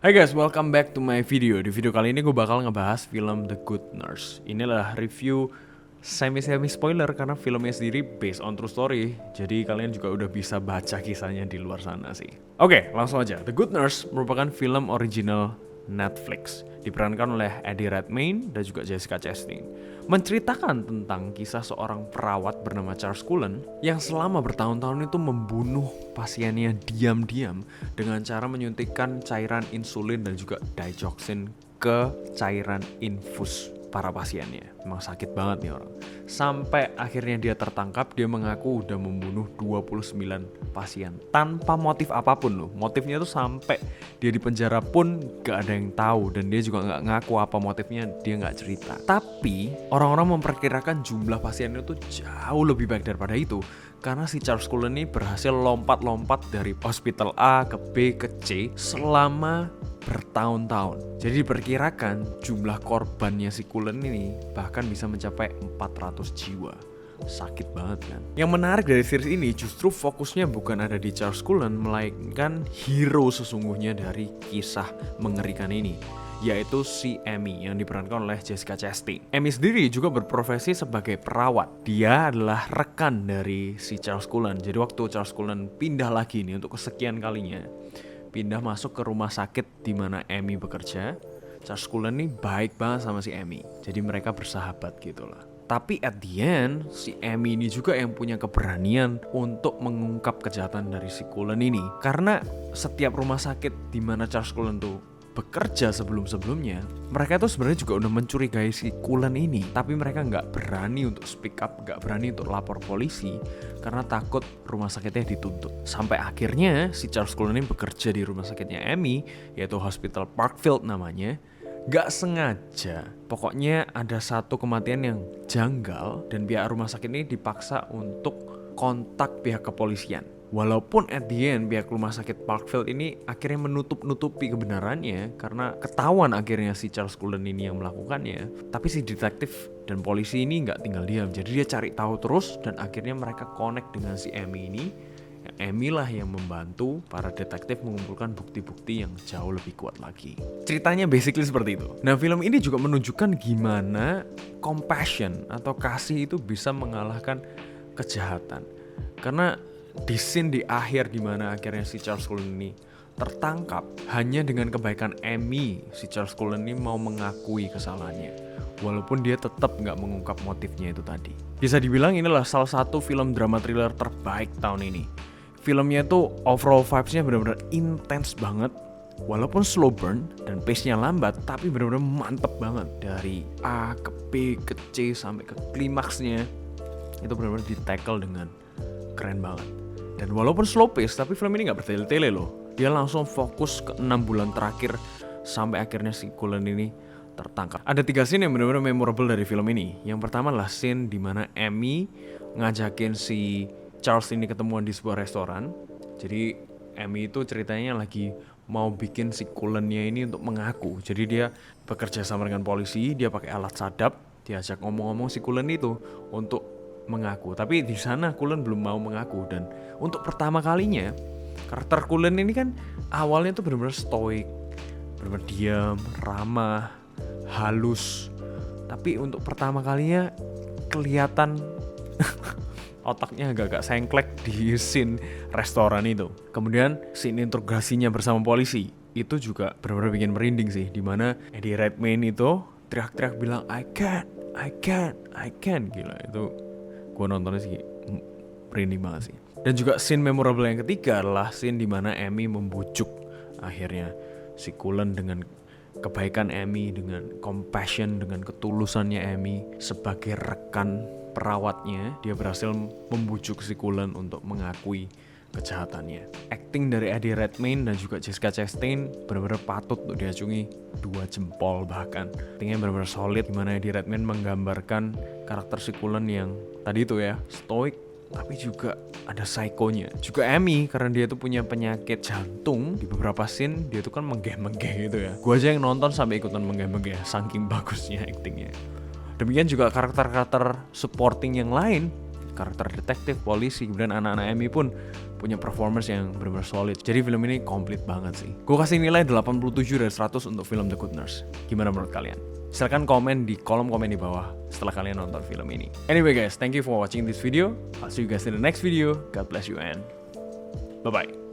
Hai guys, welcome back to my video. Di video kali ini gue bakal ngebahas film The Good Nurse. Inilah review semi spoiler karena filmnya sendiri based on true story. Jadi kalian juga udah bisa baca kisahnya di luar sana sih. Oke, langsung aja. The Good Nurse merupakan film original Netflix. Diperankan oleh Eddie Redmayne dan juga Jessica Chastain. Menceritakan tentang kisah seorang perawat bernama Charles Cullen yang selama bertahun-tahun itu membunuh pasiennya diam-diam dengan cara menyuntikkan cairan insulin dan juga digoxin ke cairan infus para pasiennya. Memang sakit banget nih orang. Sampai akhirnya dia tertangkap, dia mengaku udah membunuh 29 pasien tanpa motif apapun loh. Motifnya tuh sampai dia di penjara pun gak ada yang tahu dan dia juga gak ngaku apa motifnya, dia gak cerita. Tapi orang-orang memperkirakan jumlah pasiennya tuh jauh lebih baik daripada itu. Karena si Charles Cullen ini berhasil lompat-lompat dari hospital A ke B ke C selama bertahun-tahun. Jadi diperkirakan jumlah korbannya si Cullen ini bahkan bisa mencapai 400 jiwa. Sakit banget kan. Yang menarik dari series ini justru fokusnya bukan ada di Charles Cullen, melainkan hero sesungguhnya dari kisah mengerikan ini, yaitu si Amy yang diperankan oleh Jessica Chastain. Amy sendiri juga berprofesi sebagai perawat. Dia adalah rekan dari si Charles Cullen. Jadi waktu Charles Cullen pindah lagi nih untuk kesekian kalinya, pindah masuk ke rumah sakit di mana Amy bekerja, Charles Cullen nih baik banget sama si Amy. Jadi mereka bersahabat gitu lah. Tapi at the end, si Amy ini juga yang punya keberanian untuk mengungkap kejahatan dari si Cullen ini. Karena setiap rumah sakit di mana Charles Cullen tuh bekerja sebelum-sebelumnya, mereka tuh sebenarnya juga udah mencurigai si Cullen ini, tapi mereka nggak berani untuk speak up, nggak berani untuk lapor polisi karena takut rumah sakitnya dituntut. Sampai akhirnya si Charles Cullen ini bekerja di rumah sakitnya Amy, yaitu Hospital Parkfield namanya. Gak sengaja, pokoknya ada satu kematian yang janggal dan pihak rumah sakit ini dipaksa untuk kontak pihak kepolisian. Walaupun at the end pihak rumah sakit Parkfield ini akhirnya menutup-nutupi kebenarannya karena ketahuan akhirnya si Charles Cullen ini yang melakukannya. Tapi si detektif dan polisi ini gak tinggal diam, jadi dia cari tahu terus dan akhirnya mereka connect dengan si Amy ini. Amy lah yang membantu para detektif mengumpulkan bukti-bukti yang jauh lebih kuat lagi. Ceritanya basically seperti itu. Nah, film ini juga menunjukkan gimana compassion atau kasih itu bisa mengalahkan kejahatan. Karena di scene di akhir gimana akhirnya si Charles Cullen ini tertangkap, hanya dengan kebaikan Amy, si Charles Cullen ini mau mengakui kesalahannya. Walaupun dia tetap nggak mengungkap motifnya itu tadi. Bisa dibilang inilah salah satu film drama thriller terbaik tahun ini. Filmnya tuh overall vibes-nya benar-benar intens banget. Walaupun slow burn dan pace-nya lambat, tapi benar-benar mantep banget. Dari A ke B ke C sampai ke klimaksnya, itu benar-benar di-tackle dengan keren banget. Dan walaupun slow pace, tapi film ini gak bertele-tele loh. Dia langsung fokus ke 6 bulan terakhir sampai akhirnya si Cullen ini tertangkap. Ada 3 scene yang benar-benar memorable dari film ini. Yang pertama adalah scene dimana Amy ngajakin si Charles ini ketemuan di sebuah restoran. Jadi Amy itu ceritanya lagi mau bikin si Cullen-nya ini untuk mengaku. Jadi dia bekerja sama dengan polisi, dia pakai alat sadap, diajak ngomong-ngomong si Cullen itu untuk mengaku. Tapi di sana Cullen belum mau mengaku dan untuk pertama kalinya karakter Cullen ini kan awalnya tuh benar-benar stoik, benar-benar diam, ramah, halus. Tapi untuk pertama kalinya kelihatan otaknya agak-agak sengklek di scene restoran itu. Kemudian scene interogasinya bersama polisi itu juga benar-benar bikin merinding sih, dimana Eddie Redmayne itu teriak-teriak bilang I can't. Gila, itu gue nontonnya sih merinding banget sih. Dan juga scene memorable yang ketiga adalah scene dimana Amy membujuk akhirnya si Cullen dengan kebaikan Amy, dengan compassion, dengan ketulusannya Amy sebagai rekan perawatnya, dia berhasil membujuk si Cullen untuk mengakui kejahatannya. Acting dari Eddie Redmayne dan juga Jessica Chastain benar-benar patut untuk diacungi 2 jempol bahkan. Actingnya benar-benar solid, gimana Eddie Redmayne menggambarkan karakter si Cullen yang tadi itu ya, stoik tapi juga ada psikonya. Juga Amy karena dia tuh punya penyakit jantung, di beberapa scene dia tuh kan menggeh-menggeh gitu ya. Gua aja yang nonton sampai ikutan menggeh-menggeh saking bagusnya actingnya. Demikian juga karakter-karakter supporting yang lain karakter detektif, polisi, kemudian anak-anak Amy pun punya performance yang benar-benar solid. Jadi film ini komplit banget sih. Gue kasih nilai 87 dari 100 untuk film The Good Nurse. Gimana menurut kalian? Silahkan komen di kolom komen di bawah setelah kalian nonton film ini. Anyway guys, thank you for watching this video. I'll see you guys in the next video. God bless you and bye-bye.